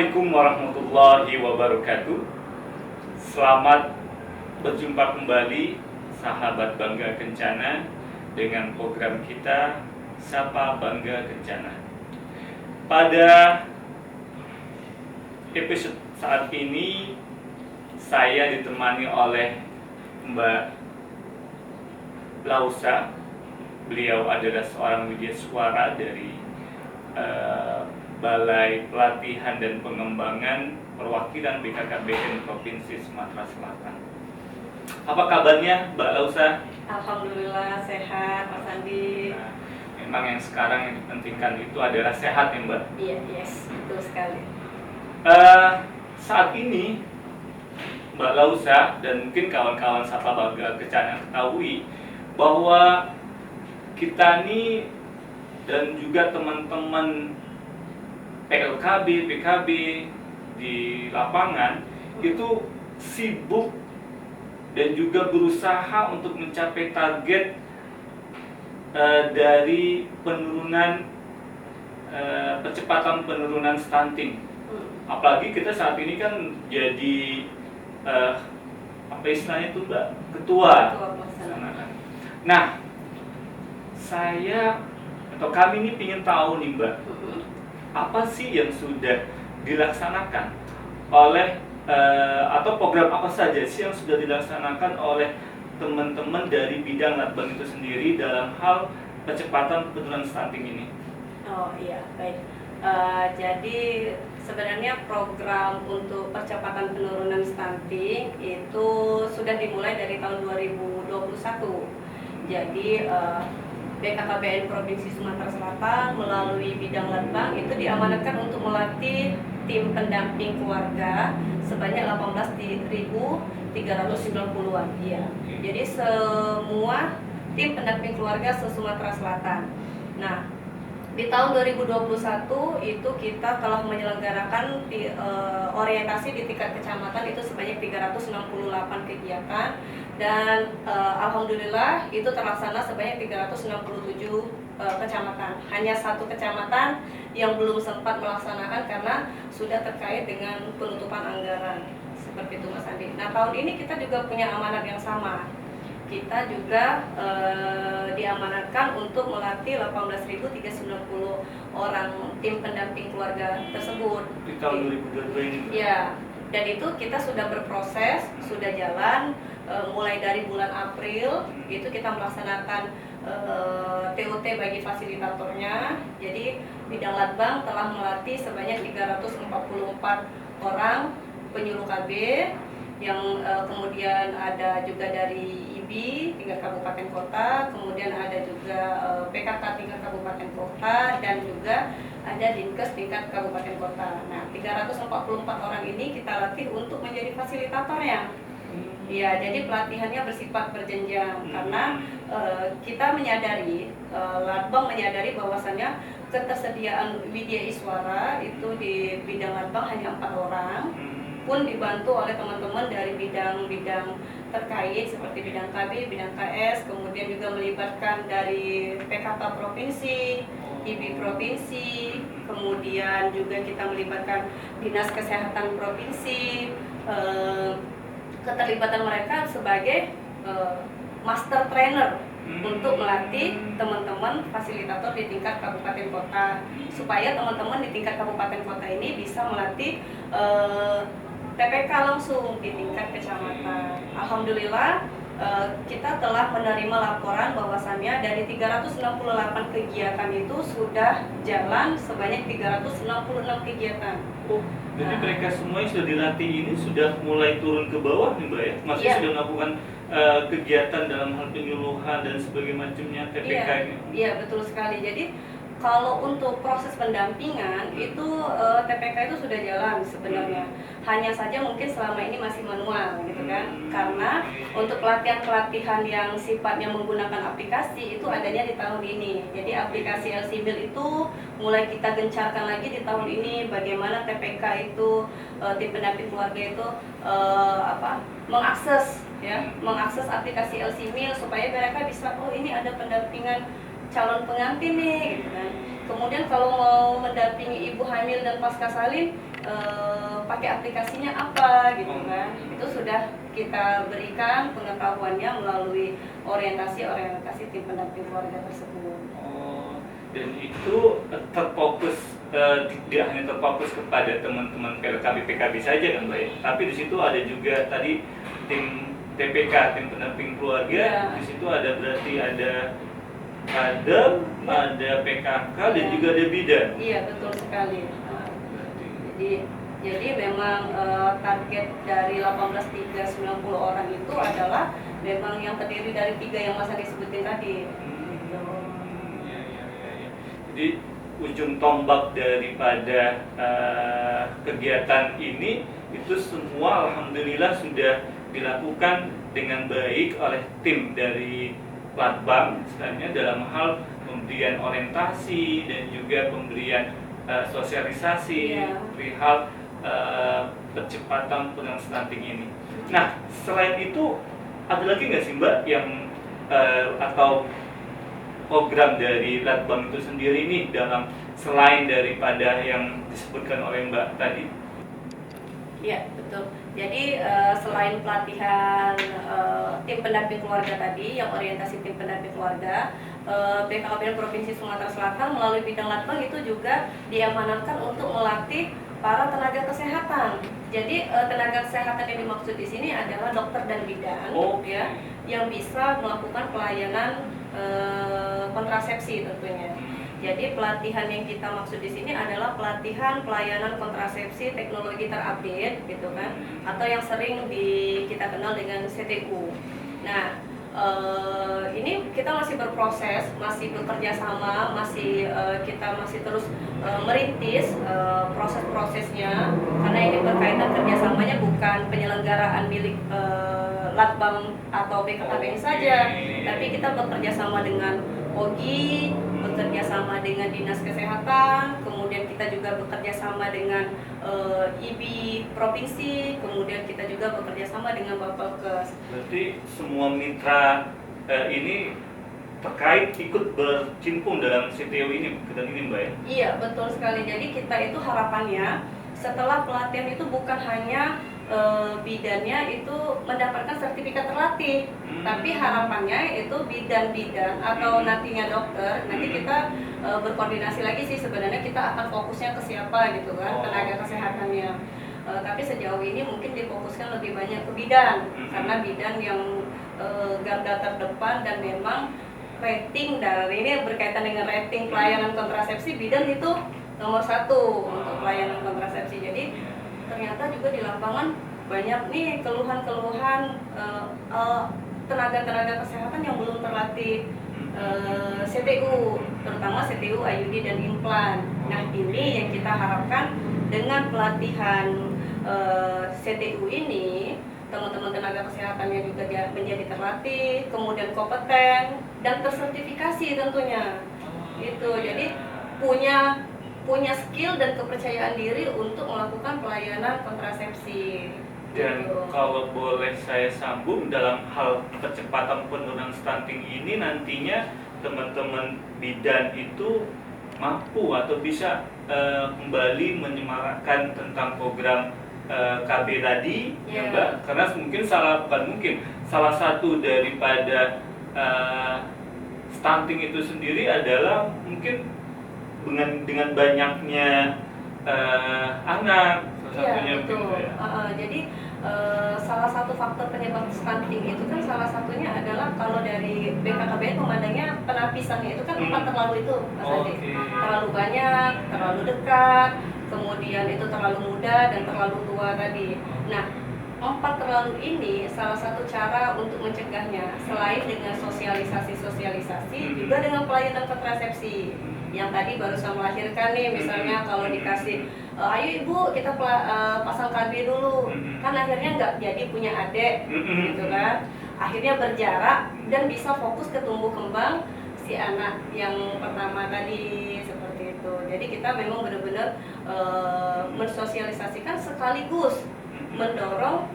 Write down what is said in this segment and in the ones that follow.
Assalamualaikum warahmatullahi wabarakatuh. Selamat berjumpa kembali sahabat Bangga Kencana dengan program kita Sapa Bangga Kencana. Pada episode saat ini saya ditemani oleh Mbak Lausa. Beliau adalah seorang widya suara dari Balai Pelatihan dan Pengembangan Perwakilan BKKBN Provinsi Sumatera Selatan. Apa kabarnya Mbak Lausa? Alhamdulillah sehat, Mas Andi. Nah, memang yang sekarang yang dipentingkan itu adalah sehat ya Mbak? Iya, yes, betul sekali. Saat ini Mbak Lausa dan mungkin kawan-kawan Sapa Bangga Kencana ketahui bahwa kita nih dan juga teman-teman PLKB, PKB di lapangan itu sibuk dan juga berusaha untuk mencapai target dari penurunan percepatan penurunan stunting. Apalagi kita saat ini kan jadi apa istilahnya itu Mbak? Ketua. Nah, saya atau kami ini ingin tahu nih Mbak, apa sih yang sudah dilaksanakan oleh atau program apa saja sih yang sudah dilaksanakan oleh teman-teman dari bidang Latbang itu sendiri dalam hal percepatan penurunan stunting ini? Oh iya, baik. Jadi sebenarnya program untuk percepatan penurunan stunting itu sudah dimulai dari tahun 2021. Jadi BKKBN Provinsi Sumatera Selatan melalui bidang Latbang itu diamanatkan untuk melatih tim pendamping keluarga sebanyak 18.390-an. Iya. Jadi semua tim pendamping keluarga se-Sumatera Selatan. Nah, di tahun 2021 itu kita telah menyelenggarakan orientasi di tingkat kecamatan itu sebanyak 368 kegiatan. Dan alhamdulillah itu terlaksana sebanyak 367 kecamatan. Hanya satu kecamatan yang belum sempat melaksanakan karena sudah terkait dengan penutupan anggaran. Seperti itu Mas Andi. Nah, tahun ini kita juga punya amanat yang sama. Kita juga diamanatkan untuk melatih 18.390 orang tim pendamping keluarga tersebut. Di tahun 2022 ini? Ya, dan itu kita sudah berproses, sudah jalan. Mulai dari bulan April itu kita melaksanakan TOT bagi fasilitatornya. Jadi bidang Latbang telah melatih sebanyak 344 orang penyuluh KB yang kemudian ada juga dari IBI tingkat kabupaten kota, kemudian ada juga PKK tingkat kabupaten kota, dan juga ada Dinkes tingkat kabupaten kota. Nah, 344 orang ini kita latih untuk menjadi fasilitatornya. Ya, jadi pelatihannya bersifat berjenjang karena kita menyadari, Latbang menyadari bahwasannya ketersediaan widya iswara itu di bidang Latbang hanya 4 orang, pun dibantu oleh teman-teman dari bidang-bidang terkait seperti bidang KB, bidang KS, kemudian juga melibatkan dari PKK Provinsi, IBI Provinsi, kemudian juga kita melibatkan Dinas Kesehatan Provinsi. Keterlibatan mereka sebagai master trainer untuk melatih teman-teman fasilitator di tingkat kabupaten kota, supaya teman-teman di tingkat kabupaten kota ini bisa melatih TPK langsung di tingkat kecamatan. Alhamdulillah kita telah menerima laporan bahwasannya dari 368 kegiatan itu sudah jalan sebanyak 366 kegiatan. Jadi mereka semua yang sudah dilatih ini sudah mulai turun ke bawah nih Mbak ya? Maksudnya sudah melakukan kegiatan dalam hal penyuluhan dan sebagainya macamnya TPK ini? Iya, betul sekali. Jadi kalau untuk proses pendampingan itu TPK itu sudah jalan sebenarnya. Hanya saja mungkin selama ini masih manual gitu kan. Karena untuk pelatihan-pelatihan yang sifatnya menggunakan aplikasi itu adanya di tahun ini. Jadi aplikasi LCMIL itu mulai kita gencarkan lagi di tahun ini. Bagaimana TPK itu tim pendamping keluarga itu mengakses aplikasi LCMIL supaya mereka bisa, oh ini ada pendampingan calon pengantin nih gitu kan. Kemudian kalau mau mendampingi ibu hamil dan pasca salin pakai aplikasinya apa gitu kan. Itu sudah kita berikan pengetahuannya melalui orientasi tim pendamping keluarga tersebut. Dan itu terfokus, tidak hanya terfokus kepada teman-teman PLKB PKB saja kan Mbak ya, tapi di situ ada juga tadi tim TPK, tim pendamping keluarga. Di situ ada berarti ada PKK dan juga ada bidan. Iya, betul sekali. Jadi memang target dari 18.390 orang itu adalah memang yang terdiri dari 3 yang Mas Andi sebutin tadi. Jadi ujung tombak daripada kegiatan ini itu semua alhamdulillah sudah dilakukan dengan baik oleh tim dari Latbang, misalnya dalam hal pemberian orientasi dan juga pemberian sosialisasi perihal percepatan penurunan stunting ini. Nah, selain itu ada lagi nggak sih Mbak yang atau program dari Latbang itu sendiri nih dalam selain daripada yang disebutkan oleh Mbak tadi? Iya, betul. Jadi selain pelatihan tim pendamping keluarga tadi, yang orientasi tim pendamping keluarga, BKKBN Provinsi Sumatera Selatan melalui bidang Latbang itu juga diamanatkan untuk melatih para tenaga kesehatan. Jadi tenaga kesehatan yang dimaksud di sini adalah dokter dan bidan, ya, yang bisa melakukan pelayanan kontrasepsi tentunya. Jadi pelatihan yang kita maksud di sini adalah pelatihan pelayanan kontrasepsi teknologi terupdate, gitu kan, atau yang sering kita kenal dengan CTU. Nah, ini kita masih berproses, masih bekerja sama, kita masih terus merintis proses-prosesnya, karena ini berkaitan kerjasamanya bukan penyelenggaraan milik Latbang atau BKKBN saja, tapi kita bekerja sama dengan OGI, bekerja sama dengan Dinas Kesehatan, kemudian kita juga bekerja sama dengan IBI Provinsi, kemudian kita juga bekerja sama dengan Bapelkes. Berarti semua mitra ini terkait ikut bercimpung dalam CTO ini, kegiatan ini Mbak ya? Iya, betul sekali. Jadi kita itu harapannya setelah pelatihan itu bukan hanya bidannya itu mendapatkan sertifikat terlatih, tapi harapannya itu bidan-bidan atau nantinya dokter, nanti kita berkoordinasi lagi sih sebenarnya kita akan fokusnya ke siapa gitu kan, tenaga kesehatannya. Tapi sejauh ini mungkin difokuskan lebih banyak ke bidan, karena bidan yang garda terdepan dan memang rating dari ini berkaitan dengan rating pelayanan kontrasepsi, bidan itu nomor 1 untuk pelayanan kontrasepsi. Jadi ternyata juga di lapangan banyak nih keluhan-keluhan tenaga-tenaga kesehatan yang belum terlatih CTU, terutama CTU, IUD, dan implan. Nah, ini yang kita harapkan dengan pelatihan CTU ini, teman-teman tenaga kesehatannya juga menjadi terlatih, kemudian kompeten dan tersertifikasi tentunya. Itu jadi punya skill dan kepercayaan diri untuk melakukan pelayanan kontrasepsi. Dan kalau boleh saya sambung dalam hal percepatan penurunan stunting ini, nantinya teman-teman bidan itu mampu atau bisa kembali menyemarakkan tentang program KB tadi, ya Mbak, karena mungkin salah satu daripada stunting itu sendiri adalah mungkin dengan banyaknya anak, satunya betul. Jadi salah satu faktor penyebab stunting itu kan salah satunya adalah kalau dari BKKBN memandangnya penapisannya itu kan 4 terlalu itu, Mas Adi. Terlalu banyak, terlalu dekat, kemudian itu terlalu muda dan terlalu tua tadi. Nah, 4 terlalu ini salah satu cara untuk mencegahnya selain dengan sosialisasi juga dengan pelayanan kontrasepsi. Yang tadi barusan melahirkan nih, misalnya kalau dikasih ayo ibu kita pasang KB dulu, kan akhirnya nggak jadi punya adik gitu kan, akhirnya berjarak dan bisa fokus ke tumbuh kembang si anak yang pertama tadi, seperti itu. Jadi kita memang benar-benar mensosialisasikan sekaligus mendorong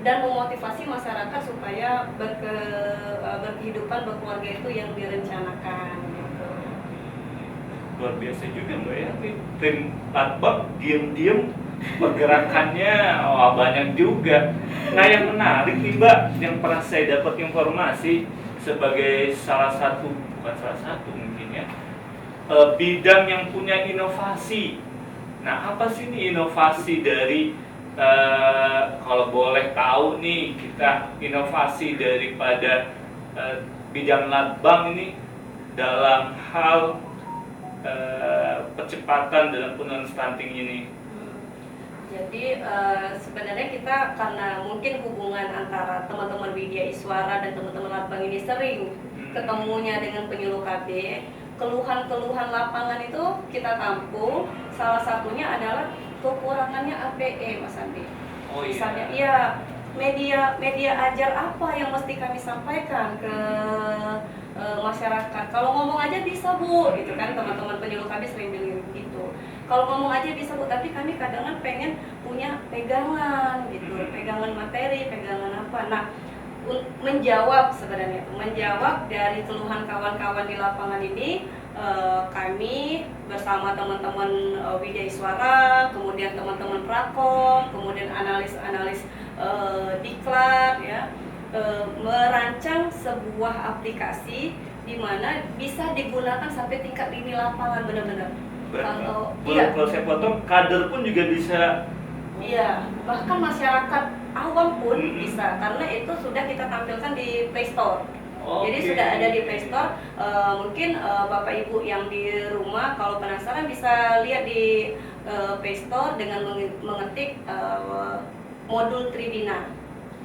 dan memotivasi masyarakat supaya berkehidupan berkeluarga itu yang direncanakan gitu. Luar biasa juga Mbak ya, tim Latbang diam-diam pergerakannya banyak juga. Nah, yang menarik nih Mbak, yang pernah saya dapat informasi sebagai salah satu, bukan salah satu mungkin ya, bidang yang punya inovasi. Nah, apa sih ini inovasi dari, kalau boleh tahu nih, kita inovasi daripada bidang Latbang ini dalam hal percepatan dalam penurunan stunting ini? Jadi sebenarnya kita karena mungkin hubungan antara teman-teman Widya Iswara dan teman-teman Latbang ini sering ketemunya dengan penyuluh KB, keluhan-keluhan lapangan itu kita tampung. Salah satunya adalah kekurangannya APE, Mas Andi. Oh, iya. Misalnya, iya, media ajar apa yang mesti kami sampaikan ke masyarakat. Kalau ngomong aja bisa Bu, gitu kan, teman-teman penyuluh kami sering bilang gitu. Kalau ngomong aja bisa Bu, tapi kami kadang pengen punya pegangan gitu, pegangan materi, pegangan apa. Nah, menjawab sebenarnya, menjawab dari keluhan kawan-kawan di lapangan ini, kami bersama teman-teman Widya Iswara, kemudian teman-teman Prakom, kemudian analis-analis diklat ya, merancang sebuah aplikasi di mana bisa digunakan sampai tingkat lini lapangan benar-benar. Kalau saya potong, kader pun juga bisa. Iya, bahkan masyarakat awam pun bisa, karena itu sudah kita tampilkan di Play Store. Jadi sudah ada di Play Store. Mungkin Bapak Ibu yang di rumah kalau penasaran bisa lihat di Play Store dengan mengetik modul Tribina,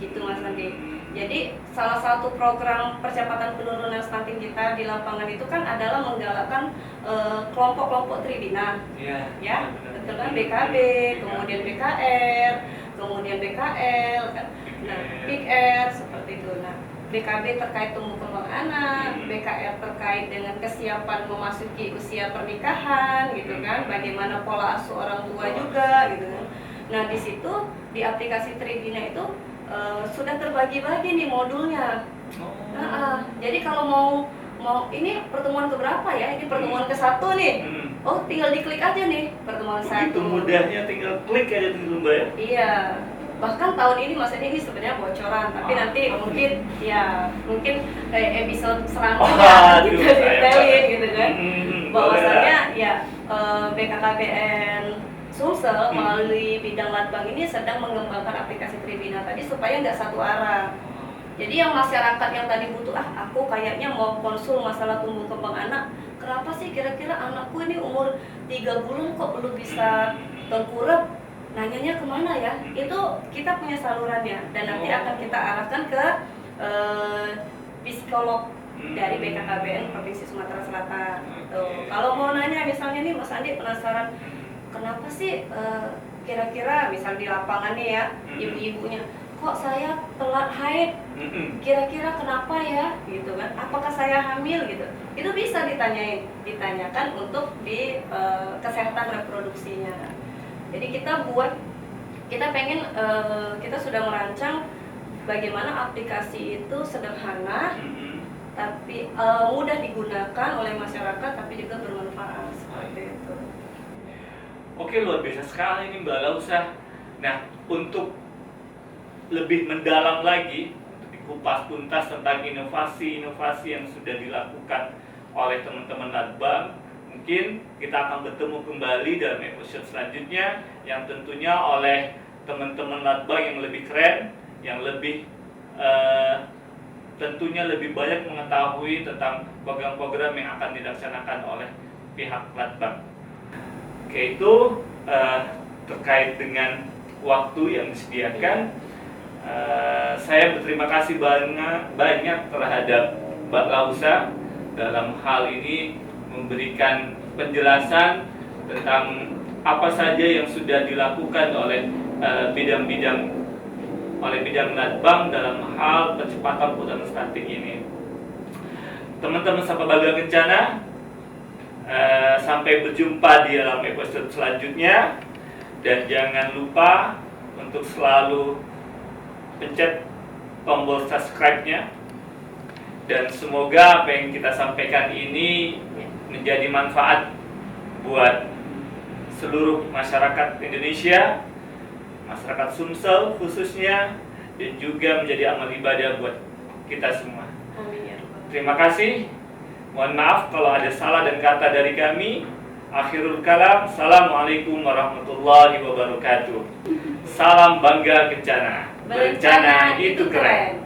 gitu Mas Andi. Jadi salah satu program percepatan penurunan stunting kita di lapangan itu kan adalah menggalakkan kelompok-kelompok Tribina, ya, betul kan, BKB, kemudian BKR, kemudian BKL, kan, nah, Big R seperti itu. Nah, BKB terkait tumbuh kembang anak, BKR terkait dengan kesiapan memasuki usia pernikahan, gitu kan, bagaimana pola asuh orang tua juga, gitu kan. Nah, di situ di aplikasi Tribina itu sudah terbagi-bagi nih modulnya. Jadi kalau mau ini pertemuan keberapa ya? Ini pertemuan ke-1 nih. Oh, tinggal diklik aja nih pertemuan 1. Itu mudahnya, tinggal klik aja tuh Mbak ya. Iya. Bahkan tahun ini maksudnya ini sebenarnya bocoran, tapi nanti mungkin episode selanjutnya kita detailin gitu kan. Bahwasanya ya BKKBN Sulsel melalui bidang Latbang ini sedang mengembangkan aplikasi Tribina tadi supaya nggak satu arah. Jadi yang masyarakat yang tadi butuh, aku kayaknya mau konsul masalah tumbuh kembang anak, kenapa sih kira-kira anakku ini umur 3 bulan kok belum bisa tengkurap, nanyanya kemana ya? Itu kita punya salurannya, dan nanti akan kita arahkan ke psikolog dari BKKBN Provinsi Sumatera Selatan. Kalau mau nanya misalnya nih Mas Andi penasaran, kenapa sih kira-kira misal di lapangan nih ya, ibu-ibunya, kok saya telat haid, kira-kira kenapa ya, gitu kan, apakah saya hamil gitu, itu bisa ditanyakan untuk di kesehatan reproduksinya. Jadi kita pengen, kita sudah merancang bagaimana aplikasi itu sederhana, tapi mudah digunakan oleh masyarakat, tapi juga bermanfaat seperti itu. Oke, luar biasa sekali nih Mbak Lausa. Nah, untuk lebih mendalam lagi, untuk dikupas tuntas tentang inovasi-inovasi yang sudah dilakukan oleh teman-teman Latbang, mungkin kita akan bertemu kembali dalam episode selanjutnya, yang tentunya oleh teman-teman Latbang yang lebih keren, yang lebih tentunya lebih banyak mengetahui tentang program-program yang akan dilaksanakan oleh pihak Latbang. Oke, itu terkait dengan waktu yang disediakan. Saya berterima kasih banyak terhadap Mbak Lausa dalam hal ini memberikan penjelasan tentang apa saja yang sudah dilakukan oleh bidang Latbang dalam hal percepatan penurunan stunting ini. Teman-teman sahabat Bagel Kencana, sampai berjumpa di dalam episode selanjutnya, dan jangan lupa untuk selalu pencet tombol subscribe-nya, dan semoga apa yang kita sampaikan ini menjadi manfaat buat seluruh masyarakat Indonesia, masyarakat Sumsel khususnya, dan juga menjadi amal ibadah buat kita semua. Amin ya Rabbal. Terima kasih. Mohon maaf kalau ada salah dan kata dari kami. Akhirul kalam. Assalamualaikum warahmatullahi wabarakatuh. Salam Bangga Kencana. Berencana itu keren.